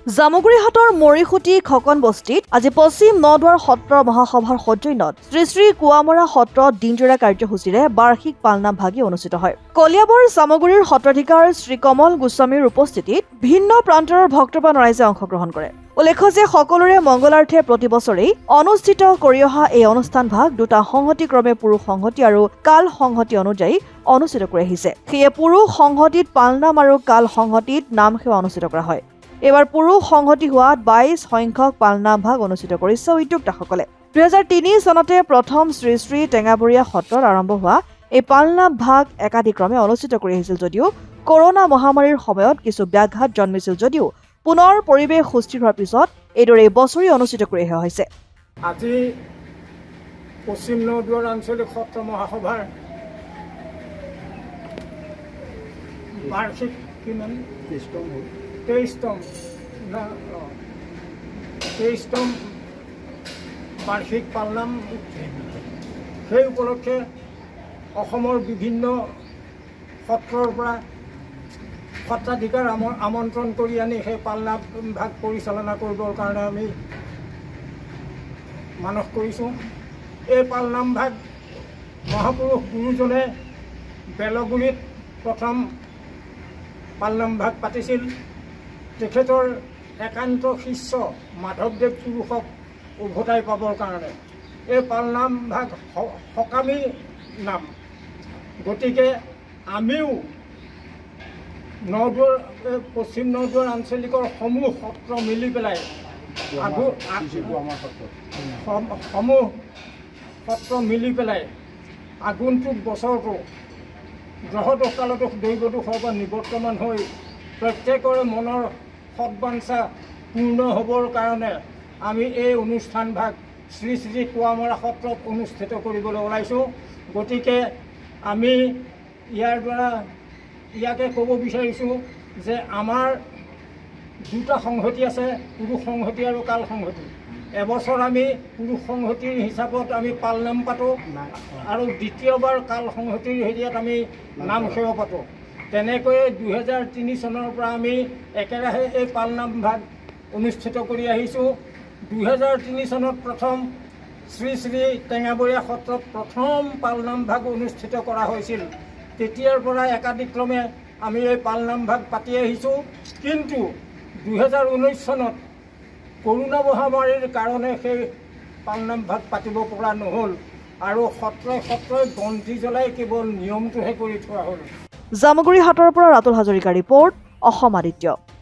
জামুগুৰিহাটৰ মৰিখুটি খকন বস্তিত আজি পশ্চিম নদুৱাৰ সত্ৰ মহাসভাৰ সৌজন্যত শ্ৰী শ্ৰী কুৱামৰা সত্ৰত দিনজোৰা কাৰ্যসূচীৰে বাৰ্ষিক পালনাম ভাগি অনুষ্ঠিত হয়। কলিয়াবৰ জামুগুৰিৰ সত্ৰাধিকাৰ শ্ৰী কমল গোস্বামীৰ উপস্থিতিত ভিন্ন প্ৰান্তৰ ভক্তপ্ৰাণ ৰাইজে অংশগ্ৰহণ কৰে। উল্লেখ্য যে সকলোৰে মংগলাৰ্থে প্ৰতি বছৰেই অনুষ্ঠিত কৰি অহা এই অনুষ্ঠান ভাগ দুটা সংহতিক্ৰমে পুৰুষ সংহতি আৰু কাল সংহতি অনুযায়ী অনুষ্ঠিত কৰি আহিছে। সেয়ে পুৰুষ সংহতিত পালনাম আৰু কাল সংহতিত নামসেৱা অনুষ্ঠিত কৰা হয়। এবাৰ পুৰুষ সংহতি হোৱাত 22 সংখ্যক পালনাম ভাগ অনুষ্ঠিত কৰিছে উদ্যোক্তাসকলে। 2003 চনতে প্ৰথম শ্ৰী শ্ৰী টেঙাবৰীয়া সত্ৰত আৰম্ভ হোৱা এই পালনাম ভাগ একাধিক্ৰমে অনুষ্ঠিত কৰি আহিছিল যদিও কৰোনা মহামাৰীৰ সময়ত কিছু ব্যাঘাত জন্মিছিল যদিও পুনৰ পৰিৱেশ সুস্থিৰ হোৱাৰ পিছত এইদৰে বছৰি অনুষ্ঠিত কৰি অহা হৈছে। আজি পশ্চিম নদুৱাৰ আঞ্চলিক সত্ৰ মহাসভাৰ বাৰ্ষিক কিমান 23তম বাৰ্ষিক পালনাম। সেই উপলক্ষে অসমৰ বিভিন্ন সত্ৰৰ পৰা সত্ৰাধিকাৰ আমন্ত্ৰণ কৰি আনি সেই পালনাম ভাগ পৰিচালনা কৰিবৰ কাৰণে আমি মানস কৰিছোঁ। এই পালনাম ভাগ মহাপুৰুষ গুৰুজনে বেলগুৰিত প্ৰথম পালনাম ভাগ পাতিছিল। তেখেতৰ একান্ত শিষ্য মাধৱদেৱ পুৰুষক উভতাই পাবৰ কাৰণে এই পালনাম ভাগ সকামী নাম। গতিকে আমিও পশ্চিম নদুৱাৰ আঞ্চলিকৰ সমূহ সত্ৰ মিলি পেলাই আগন্তুক বছৰটো গ্ৰহদোষ কালদোষ দৈৱদোষৰ পৰা নিবৰ্তমান হৈ প্ৰত্যেকৰে মনৰ সৎবাঞ্ছা পূৰ্ণ হ'বৰ কাৰণে আমি এই অনুষ্ঠান ভাগ শ্ৰী শ্ৰী কুৱামৰা সত্ৰত অনুষ্ঠিত কৰিবলৈ ওলাইছোঁ। গতিকে আমি ইয়াৰ দ্বাৰা ইয়াকে ক'ব বিচাৰিছোঁ যে আমাৰ দুটা সংহতি আছে, পুৰুষ সংহতি আৰু কাল সংহতি। এবছৰ আমি পুৰুষ সংহতিৰ হিচাপত আমি পালনাম পাতোঁ আৰু দ্বিতীয়বাৰ কাল সংহতিৰ হেৰিয়াত আমি নামসেৱা পাতোঁ। তেনেকৈয়ে 2003 চনৰ পৰা আমি একেৰাহে এই পালনাম ভাগ অনুষ্ঠিত কৰি আহিছোঁ। 2003 চনত প্ৰথম শ্ৰী শ্ৰী টেঙাবৰীয়া সত্ৰত প্ৰথম পালনাম ভাগ অনুষ্ঠিত কৰা হৈছিল। তেতিয়াৰ পৰা একাধিক্ৰমে আমি এই পালনাম ভাগ পাতি আহিছোঁ। কিন্তু 2019 চনত কৰোনা মহামাৰীৰ কাৰণে সেই পালনাম ভাগ পাতিব পৰা নহ'ল আৰু সত্ৰই বন্তি জ্বলাই কেৱল নিয়মটোহে কৰি থোৱা হ'ল। জামুগুৰিহাটৰ পৰা ৰাতুল হাজৰিকাৰ ৰিপৰ্ট, অসম আদিত্য।